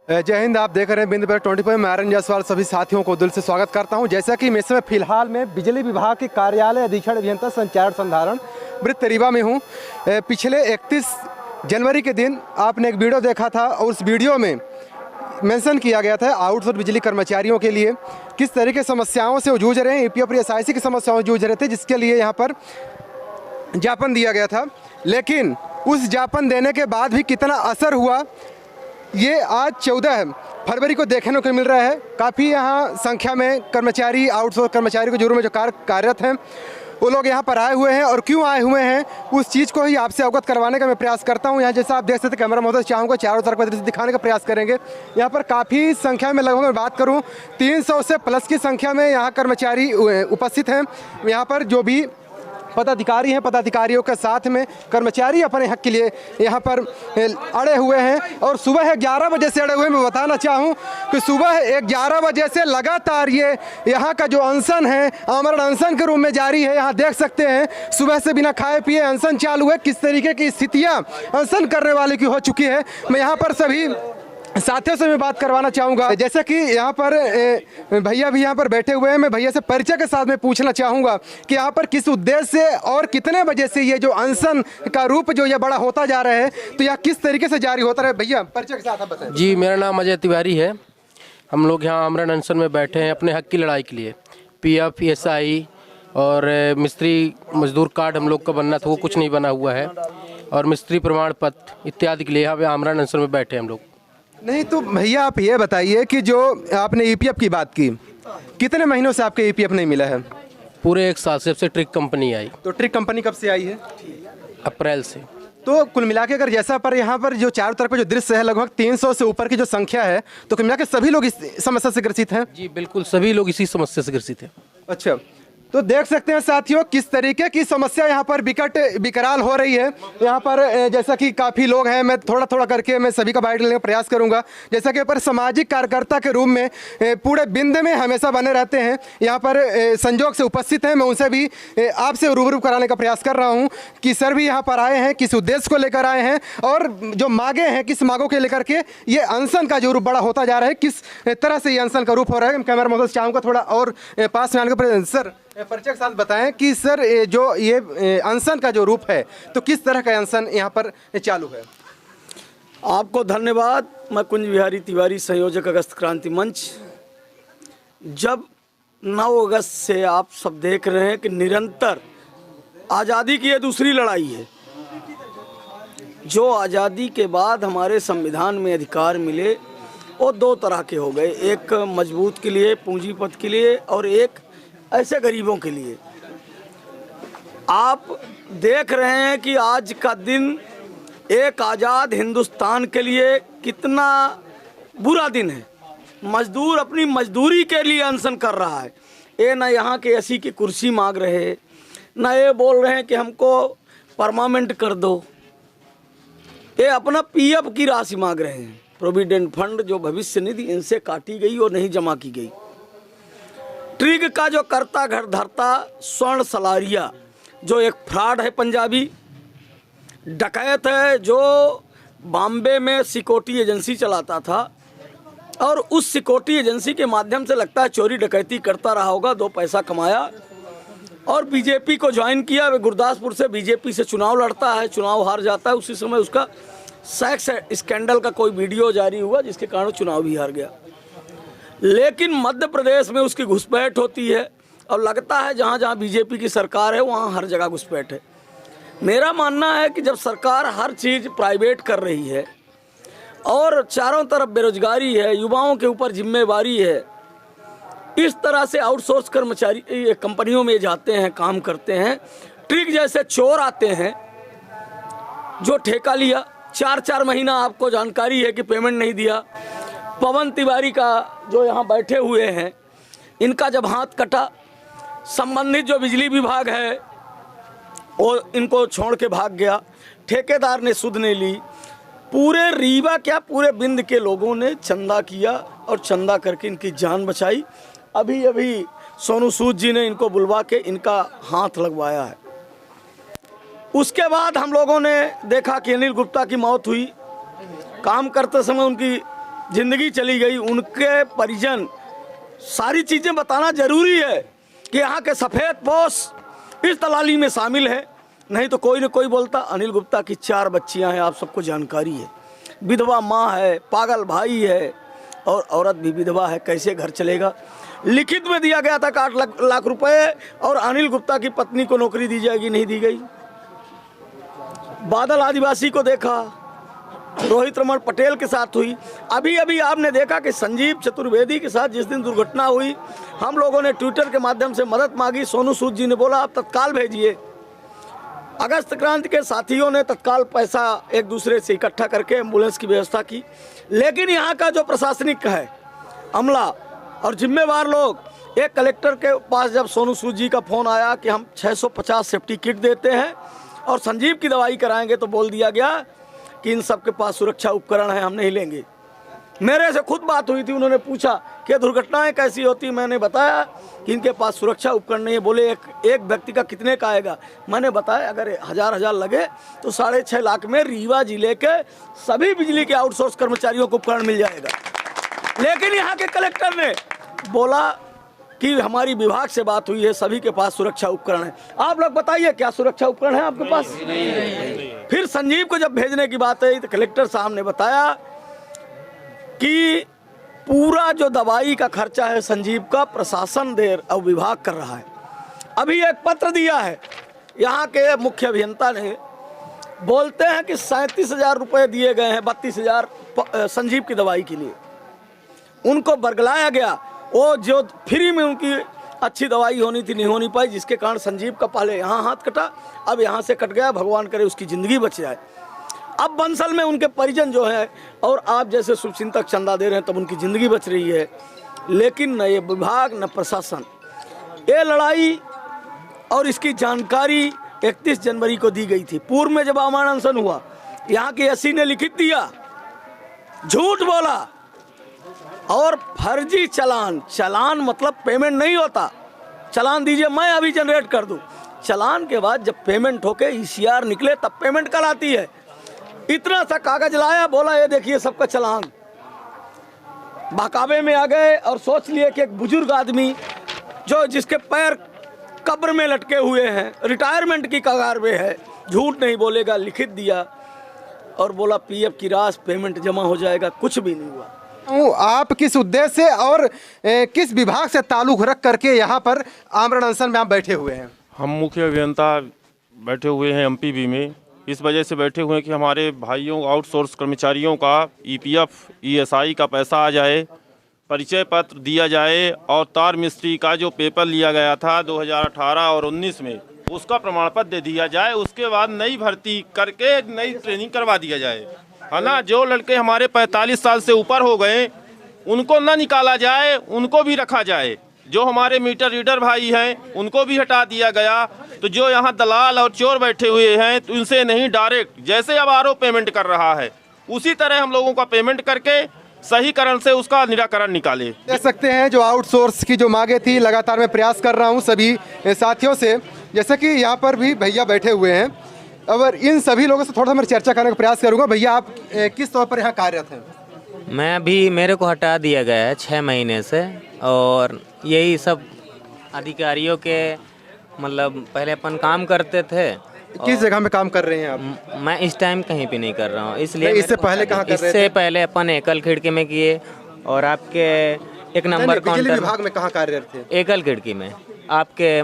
जय हिंद। आप देख रहे हैं बिंद पर 24 मैं आर्यन जायसवाल सभी साथियों को दिल से स्वागत करता हूं। जैसा कि मैं इस समय फिलहाल में बिजली विभाग के कार्यालय अधीक्षण अभियंता संचार संधारण वृत्त रीवा में हूं। पिछले 31 जनवरी के दिन आपने एक वीडियो देखा था और उस वीडियो में मेंशन किया गया था आउटसोर्स बिजली कर्मचारियों के लिए किस तरह की समस्याओं से जूझ रहे हैं, ईपीएफ और एसआईसी की समस्याओं से जूझ रहे थे, जिसके लिए यहाँ पर ज्ञापन दिया गया था। लेकिन उस ज्ञापन देने के बाद भी कितना असर हुआ ये आज 14 फरवरी को देखने को मिल रहा है। काफ़ी यहाँ संख्या में कर्मचारी, आउटसोर्स कर्मचारी के जुर्म में जो कार्यरत हैं वो लोग यहाँ पर आए हुए हैं और क्यों आए हुए हैं उस चीज़ को ही आपसे अवगत करवाने का मैं प्रयास करता हूँ। यहाँ जैसा आप देख सकते कैमरा महोदय चाहूँगा चारों तरफ का दृश्य दिखाने का प्रयास करेंगे। यहाँ पर काफ़ी संख्या में, लगभग मैं बात करूँ 300 से प्लस की संख्या में यहाँ कर्मचारी उपस्थित हैं। यहाँ पर जो भी पदाधिकारी हैं, पदाधिकारियों के साथ में कर्मचारी अपने हक के लिए यहाँ पर अड़े हुए हैं और सुबह 11 बजे से अड़े हुए। मैं बताना चाहूँ कि सुबह 11 बजे से लगातार ये यहाँ का जो अनशन है आमरण अनशन के रूप में जारी है। यहाँ देख सकते हैं सुबह से बिना खाए पिए अनशन चालू है। किस तरीके की स्थितियाँ अनशन करने वाले की हो चुकी है, मैं यहाँ पर सभी साथियों से मैं बात करवाना चाहूँगा। जैसे कि यहाँ पर भैया भी यहाँ पर बैठे हुए हैं, मैं भैया से परिचय के साथ में पूछना चाहूँगा कि यहाँ पर किस उद्देश्य से और कितने बजे से ये जो अनशन का रूप जो ये बड़ा होता जा रहा है, तो यह किस तरीके से जारी होता रहे। भैया परिचय के साथ आप बताएं। जी, मेरा नाम अजय तिवारी है। हम लोग यहाँ आमरण अनशन में बैठे हैं अपने हक की लड़ाई के लिए। पीएफ, एसआई और मिस्त्री मजदूर कार्ड हम लोग का बनना था, वो कुछ नहीं बना हुआ है, और मिस्त्री प्रमाण पत्र इत्यादि के लिए यहाँ पे आमरण अनशन में बैठे हैं हम लोग। नहीं तो भैया आप ये बताइए कि जो आपने ईपीएफ की बात की, कितने महीनों से आपके ईपीएफ नहीं मिला है? पूरे 1 साल से, जब से ट्रिक कंपनी आई। तो ट्रिक कंपनी कब से आई है? अप्रैल से। तो कुल मिला के अगर जैसा पर यहाँ पर जो चारों तरफ का जो दृश्य है, लगभग 300 से ऊपर की जो संख्या है, तो कुल मिला के सभी लोग इस समस्या से ग्रसित हैं? जी बिल्कुल, सभी लोग इसी समस्या से ग्रसित हैं। अच्छा, तो देख सकते हैं साथियों किस तरीके की समस्या यहाँ पर विकराल हो रही है। यहाँ पर जैसा कि काफ़ी लोग हैं, मैं थोड़ा थोड़ा करके मैं सभी का बाइट लेने का प्रयास करूँगा। जैसा कि पर सामाजिक कार्यकर्ता के रूप में पूरे बिंद में हमेशा बने रहते हैं, यहाँ पर संजोग से उपस्थित हैं। मैं उनसे भी आपसे रूबरू कराने का प्रयास कर रहा हूँ कि सर भी यहाँ पर आए हैं, किस उद्देश्य को लेकर आए हैं और जो मांगे हैं किस मांगों के लेकर के ये अनशन का जो रूप बड़ा होता जा रहा है, किस तरह से ये अनशन का रूप हो रहा है। कैमरा महोदय चाहूँगा थोड़ा और पास में आने का। सर परिचय के साथ बताएं कि सर जो ये अनशन का जो रूप है, तो किस तरह का अनशन यहाँ पर चालू है? आपको धन्यवाद। मैं कुंज बिहारी तिवारी, संयोजक अगस्त क्रांति मंच। जब 9 अगस्त से आप सब देख रहे हैं कि निरंतर आज़ादी की ये दूसरी लड़ाई है। जो आज़ादी के बाद हमारे संविधान में अधिकार मिले वो 2 तरह के हो गए, एक मजबूत के लिए, पूंजीपति के लिए, और एक ऐसे गरीबों के लिए। आप देख रहे हैं कि आज का दिन एक आज़ाद हिंदुस्तान के लिए कितना बुरा दिन है। मजदूर अपनी मजदूरी के लिए अनशन कर रहा है। ये ना यहाँ के एसी की कुर्सी मांग रहे, ना ये बोल रहे हैं कि हमको परमानेंट कर दो, ये अपना पीएफ की राशि मांग रहे हैं। प्रोविडेंट फंड जो भविष्य निधि इनसे काटी गई और नहीं जमा की गई। ट्रिग का जो करता घर धरता स्वर्ण सलारिया, जो एक फ्रॉड है, पंजाबी डकैत है, जो बॉम्बे में सिक्योरिटी एजेंसी चलाता था और उस सिक्योरिटी एजेंसी के माध्यम से लगता है चोरी डकैती करता रहा होगा, 2 पैसा कमाया और बीजेपी को ज्वाइन किया। वे गुरदासपुर से बीजेपी से चुनाव लड़ता है, चुनाव हार जाता है। उसी समय उसका सेक्स स्कैंडल का कोई वीडियो जारी हुआ जिसके कारण चुनाव भी हार गया। लेकिन मध्य प्रदेश में उसकी घुसपैठ होती है और लगता है जहाँ जहाँ बीजेपी की सरकार है वहाँ हर जगह घुसपैठ है। मेरा मानना है कि जब सरकार हर चीज़ प्राइवेट कर रही है और चारों तरफ बेरोजगारी है, युवाओं के ऊपर जिम्मेवारी है, इस तरह से आउटसोर्स कर्मचारी कंपनियों में जाते हैं, काम करते हैं। ट्रिक जैसे चोर आते हैं जो ठेका लिया, 4-4 महीना आपको जानकारी है कि पेमेंट नहीं दिया। पवन तिवारी का जो यहाँ बैठे हुए हैं, इनका जब हाथ कटा, संबंधित जो बिजली विभाग है वो इनको छोड़ के भाग गया, ठेकेदार ने सुध नहीं ली। पूरे रीवा क्या पूरे बिंद के लोगों ने चंदा किया और चंदा करके इनकी जान बचाई। अभी अभी सोनू सूद जी ने इनको बुलवा के इनका हाथ लगवाया है। उसके बाद हम लोगों ने देखा कि अनिल गुप्ता की मौत हुई। काम करते समय उनकी जिंदगी चली गई, उनके परिजन, सारी चीज़ें बताना जरूरी है कि यहाँ के सफ़ेद पोश इस दलाली में शामिल है। नहीं तो कोई न कोई बोलता। अनिल गुप्ता की 4 बच्चियाँ हैं, आप सबको जानकारी है। विधवा माँ है, पागल भाई है और औरत भी विधवा है, कैसे घर चलेगा। लिखित में दिया गया था कि 8 लाख रुपए और अनिल गुप्ता की पत्नी को नौकरी दी जाएगी, नहीं दी गई। बादल आदिवासी को देखा, रोहित रमन पटेल के साथ हुई। अभी अभी आपने देखा कि संजीव चतुर्वेदी के साथ जिस दिन दुर्घटना हुई, हम लोगों ने ट्विटर के माध्यम से मदद मांगी। सोनू सूद जी ने बोला आप तत्काल भेजिए। अगस्त क्रांति के साथियों ने तत्काल पैसा एक दूसरे से इकट्ठा करके एम्बुलेंस की व्यवस्था की। लेकिन यहाँ का जो प्रशासनिक है अमला और जिम्मेवार लोग, एक कलेक्टर के पास जब सोनू सूद जी का फ़ोन आया कि हम 650 सेफ्टी किट देते हैं और संजीव की दवाई कराएंगे, तो बोल दिया गया कि इन सब के पास सुरक्षा उपकरण है, हम नहीं लेंगे। मेरे से खुद बात हुई थी, उन्होंने पूछा कि दुर्घटनाएं कैसी होती, मैंने बताया कि इनके पास सुरक्षा उपकरण नहीं है। बोले एक व्यक्ति का कितने का आएगा? मैंने बताया अगर हजार लगे तो 6.5 लाख में रीवा जिले के सभी बिजली के आउटसोर्स कर्मचारियों को उपकरण मिल जाएगा। लेकिन यहाँ के कलेक्टर ने बोला कि हमारी विभाग से बात हुई है, सभी के पास सुरक्षा उपकरण है। आप लोग बताइए क्या सुरक्षा उपकरण है आपके पास? फिर संजीव को जब भेजने की बात आई तो कलेक्टर साहब ने बताया कि पूरा जो दवाई का खर्चा है संजीव का प्रशासन दे और विभाग कर रहा है। अभी एक पत्र दिया है यहाँ के मुख्य अभियंता ने, बोलते हैं कि 37,000 रुपये दिए गए हैं, 32,000 संजीव की दवाई के लिए। उनको बरगलाया गया, वो जो फ्री में उनकी अच्छी दवाई होनी थी नहीं होनी पाई, जिसके कारण संजीव का पहले यहाँ हाथ कटा, अब यहाँ से कट गया। भगवान करे उसकी ज़िंदगी बच जाए। अब बंसल में उनके परिजन जो है और आप जैसे शुभचिंतक चंदा दे रहे हैं, तब उनकी ज़िंदगी बच रही है। लेकिन न ये विभाग न प्रशासन, ये लड़ाई और इसकी जानकारी 31 जनवरी को दी गई थी। पूर्व में जब आमरण अनशन हुआ, यहाँ के एससी ने लिखित दिया, झूठ बोला और फर्जी चालान मतलब पेमेंट नहीं होता। चालान दीजिए, मैं अभी जनरेट कर दूं। चालान के बाद जब पेमेंट होके ECR निकले तब पेमेंट कल आती है। इतना सा कागज लाया, बोला ये देखिए सबका चालान। बहकावे में आ गए और सोच लिए कि एक बुजुर्ग आदमी जो जिसके पैर कब्र में लटके हुए हैं, रिटायरमेंट की कगार पे है, झूठ नहीं बोलेगा, लिखित दिया और बोला PF की राशि पेमेंट जमा हो जाएगा। कुछ भी नहीं हुआ। आप किस उद्देश्य से और किस विभाग से ताल्लुक रख करके यहाँ पर आमरण अनशन में आप बैठे हुए हैं? हम मुख्य अभियंता बैठे हुए हैं MPB में। इस वजह से बैठे हुए हैं कि हमारे भाइयों आउटसोर्स कर्मचारियों का EPF ESI का पैसा आ जाए, परिचय पत्र दिया जाए और तार मिस्त्री का जो पेपर लिया गया था 2018 और 19 में, उसका प्रमाण पत्र दे दिया जाए। उसके बाद नई भर्ती करके नई ट्रेनिंग करवा दिया जाए, है ना। जो लड़के हमारे 45 साल से ऊपर हो गए उनको ना निकाला जाए, उनको भी रखा जाए। जो हमारे मीटर रीडर भाई हैं उनको भी हटा दिया गया। तो जो यहाँ दलाल और चोर बैठे हुए हैं तो उनसे नहीं, डायरेक्ट जैसे अब RO पेमेंट कर रहा है उसी तरह हम लोगों का पेमेंट करके सही कारण से उसका निराकरण निकाले। देख सकते हैं जो आउटसोर्स की जो मांगे थी, लगातार मैं प्रयास कर रहा हूँ सभी साथियों से, जैसे कि यहाँ पर भी भैया बैठे हुए हैं। और इन सभी लोगों से थोड़ा सा मैं चर्चा करने का प्रयास करूँगा। भैया आप किस तौर पर यहाँ कार्यरत हैं? मैं अभी, मेरे को हटा दिया गया है 6 महीने से, और यही सब अधिकारियों के मतलब पहले अपन काम करते थे। किस जगह में काम कर रहे हैं आप? मैं इस टाइम कहीं भी नहीं कर रहा हूँ, इसलिए इससे पहले कहाँ कर रहे थे? इससे पहले अपन एकल खिड़की में किए और आपके एक नंबर बिजली विभाग में कहाँ कार्यरत थे? एकल खिड़की में, आपके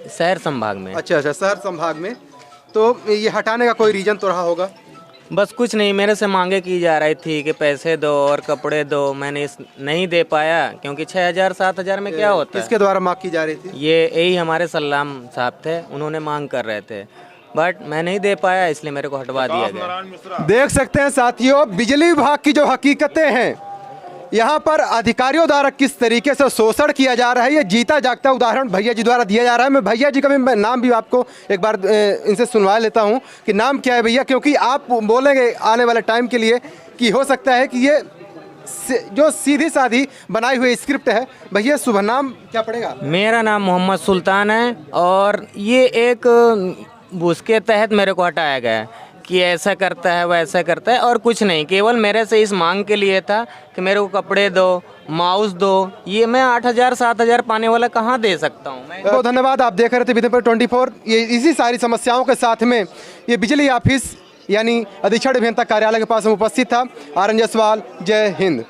शहर संभाग में। अच्छा, शहर संभाग में। तो ये हटाने का कोई रीजन तो रहा होगा? बस कुछ नहीं, मेरे से मांगे की जा रही थी कि पैसे दो और कपड़े दो। मैंने नहीं दे पाया क्योंकि 6,000-7,000 में क्या होता है। किसके द्वारा मांग की जा रही थी? ये यही हमारे सलाम साहब थे, उन्होंने मांग कर रहे थे, बट मैं नहीं दे पाया, इसलिए मेरे को हटवा दिया गया। देख सकते हैं साथियों, बिजली विभाग की जो हकीकतें हैं, यहाँ पर अधिकारियों द्वारा किस तरीके से शोषण किया जा रहा है, ये जीता जागता उदाहरण भैया जी द्वारा दिया जा रहा है। मैं भैया जी का भी नाम भी आपको एक बार इनसे सुनवा लेता हूँ कि नाम क्या है भैया, क्योंकि आप बोलेंगे आने वाले टाइम के लिए कि हो सकता है कि ये जो सीधी साधी बनाई हुई स्क्रिप्ट है। भैया शुभ नाम क्या पड़ेगा? मेरा नाम मोहम्मद सुल्तान है और ये एक उसके तहत मेरे को हटाया गया है कि ऐसा करता है वैसा करता है, और कुछ नहीं, केवल मेरे से इस मांग के लिए था कि मेरे को कपड़े दो, माउस दो। ये मैं 8,000 7,000 पाने वाला कहाँ दे सकता हूँ मैं। बहुत धन्यवाद। आप देख रहे थे विदिन पर 24। ये इसी सारी समस्याओं के साथ में ये बिजली ऑफिस यानी अधीक्षण अभियंता कार्यालय के पास में उपस्थित था। आर एन जायसवाल, जय हिंद।